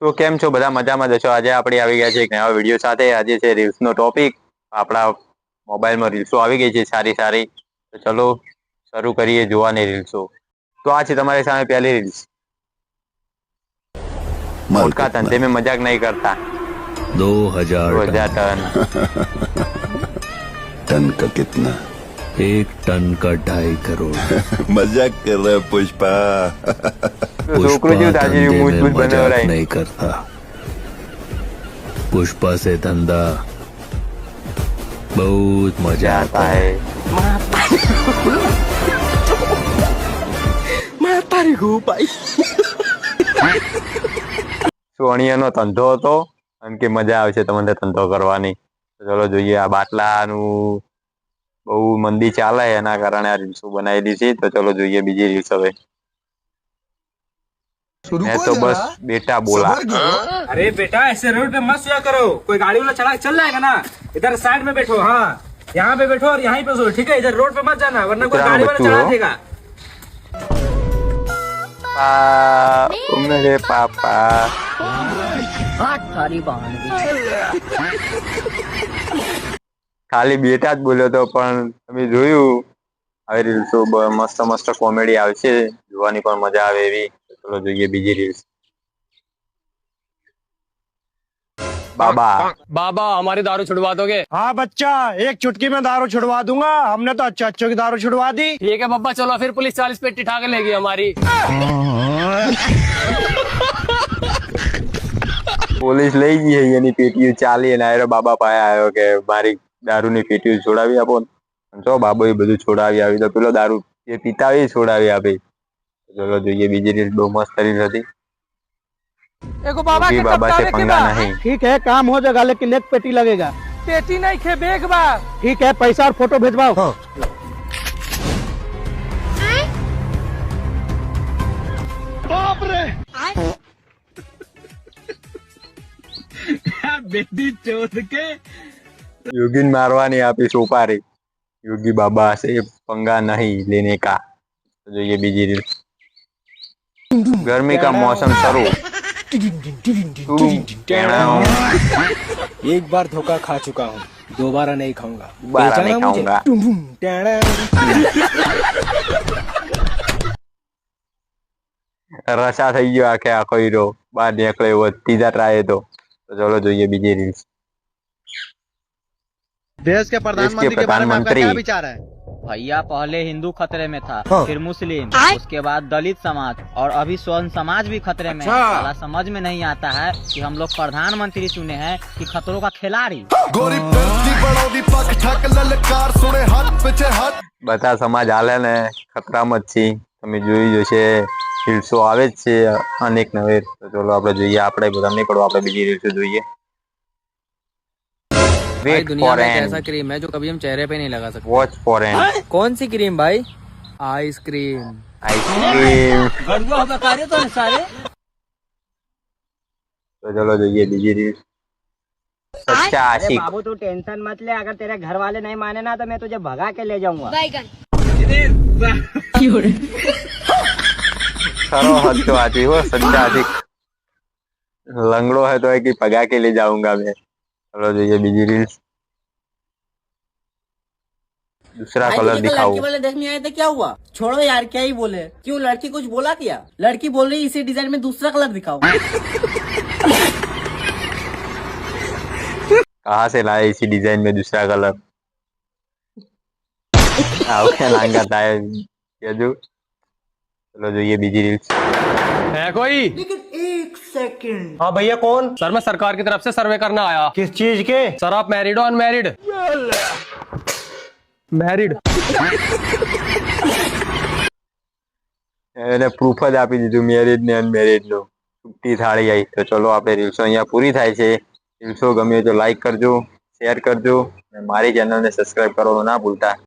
તો કેમ છો બધા મજામાં જશો। આજે આપણે આવી ગયા છે એક નવા વિડીયો સાથે। આજે છે રીલ્સ નો ટોપિક। આપણા મોબાઈલમાં રીલ્સો આવી ગઈ છે સારી સારી, તો ચલો શરૂ કરીએ જોવાની રીલ્સો। તો આ છે તમારી સામે पहली રીલ્સ। माल ऊँट का कितना? धंधे में मजाक नहीं करता। 2000 टन। टन का कितना? 1 टन का 2.5 करोड़। मजाक कर रहे हैं पुष्पा। तो छोकरू पुष्पा जी ताजी धंधे मूछ में मूछ बने हो मजाक रहा है। नहीं करता। पुष्पा से धंधा बहुत मजा आता है। સોનિયાનો ધંધો હતો અને કે મજા આવશે તમને ધંધો કરવાની। તો ચલો જોઈએ। આ બાટલાનું બહુ મંદી ચાલે એના કારણે આ રીલ્સો બનાવેલી છે। તો ચલો જોઈએ બીજી રીલ્સ હવે। मैं तो बस बेटा बोला। अरे बेटा ऐसे रोड पे मत सोया करो, कोई गाड़ी वाला चला चल जाएगा ना। इधर साइड में बैठो, हाँ यहाँ पे बैठो और यहीं पे सो, ठीक है। इधर रोड पे मत जाना वरना कोई गाड़ी वाला चला देगा। मेरे पापा ખાલી બેટા જ બોલ્યો તો પણ તમે જોયું આવી રીલ્સો મસ્ત મસ્ત કોમેડી આવશે, જોવાની પણ મજા આવે એવી। ચલો જોઈએ બીજી રીલ્સ। बाबा बाबा हमारी दारू छुड़वा दोगे? हाँ बच्चा, एक चुटकी में दारू छुड़वा दूंगा। हमने तो अच्छे अच्छों की दारू छुड़वा दी। ठीक है पापा, चलो फिर पुलिस 40 पेटी ठा के लेगी हमारी। પોલીસ લઈ ગઈ છે એની પેટીઓ ચાલી અને આયરો બાબા પાસે આવ્યો કે મારી દારૂની પેટીઓ છોડાવી આપો। જો બાબો એ બધું છોડાવી આવી તો પેલો દારૂ એ પીતા હોય એ છોડાવી આપે। ચલો જોઈએ બીજી રીલ। બહુ મસ્ત રીલ હતી। बाबा योगी बाबा से पंगा नहीं। ठीक है, काम हो जाएगा लेकिन एक पेटी लगेगा। पेटी नहीं खे बेग बा। ठीक है, पैसा और फोटो भेजवाओ। बाप रे। बेटी चोद के योगी मारवानी आपी सोपारी। योगी बाबा से पंगा नहीं लेने का। तो जो ये बीजी रील। गर्मी का मौसम शुरू। एक बार धोखा खा चुका हूँ, दोबारा नहीं खाऊंगा। दोबारा नहीं खाऊंगा। रसा થઈ ગયો આખે આખો હીરો બહાર નીકળે એવો ત્રીજા ટ્રાય તો। ચલો જોઈએ બીજી રીલ્સ। देश के प्रधानमंत्री के बारे में आपका क्या विचार है? भैया पहले हिंदू खतरे में था, फिर मुस्लिम, उसके बाद दलित समाज और अभी स्वर्ण समाज भी खतरे में है। साला समझ में नहीं आता है कि हम लोग प्रधानमंत्री चुने हैं कि खतरों का खिलाड़ी। બધા સમાજ હાલે ને ખતરામાં જ છે। તમે જોઈ જશે રીલ્સો આવે જ છે અનેક નવે। તો ચલો આપણે જોઈએ। આપણે બધા નીકળો, આપણે બીજી રીલ્સો જોઈએ। भाई दुनिया में एक ऐसा क्रीम है जो कभी हम चेहरे पे नहीं लगा सकते। वॉच फॉर एन कौन सी क्रीम भाई? आइसक्रीम। आइसक्रीम। तो सारे तो चलो જોઈએ બીજી રીલ। सच्चा आशिक। बाबू तू टेंशन मत ले, अगर तेरे घर वाले नहीं माने ना तो मैं तुझे भगा के ले जाऊंगा। खरो हद आती हो सच्चा आशिक। लंगड़ो है तो है कि भगा के ले जाऊंगा मैं। चलो જોઈએ બીજી રીલ્સ। दूसरा कलर दिखाओ। लड़की वाले देखने आए थे, क्या हुआ? छोड़ो यार, क्या ही बोले। क्यों, लड़की कुछ बोला क्या? लड़की बोल रही इसी डिजाइन में दूसरा कलर दिखाओ। कहाँ से लाए इसी डिजाइन में दूसरा कलर? क्या लांगा था जो। चलो જોઈએ બીજી રીલ્સ। है कोई? लेकिन एक सेकंड। हाँ भैया, कौन? सर मैं सरकार की तरफ से सर्वे करना आया। किस चीज के? सर आप मैरिड हो अनमैरिड? मैरिड। એને પ્રૂફ જ આપી દીધું મેરિડ ને અનમેરિડ નું। છૂટી થાળી આવી। તો ચલો આપણે રીલ્સો અહીંયા પૂરી થાય છે। રીલ્સો ગમે તો લાઈક કરજો, શેર કરજો અને મારી ચેનલને સબસ્ક્રાઇબ કરવાનું ના ભૂલતા।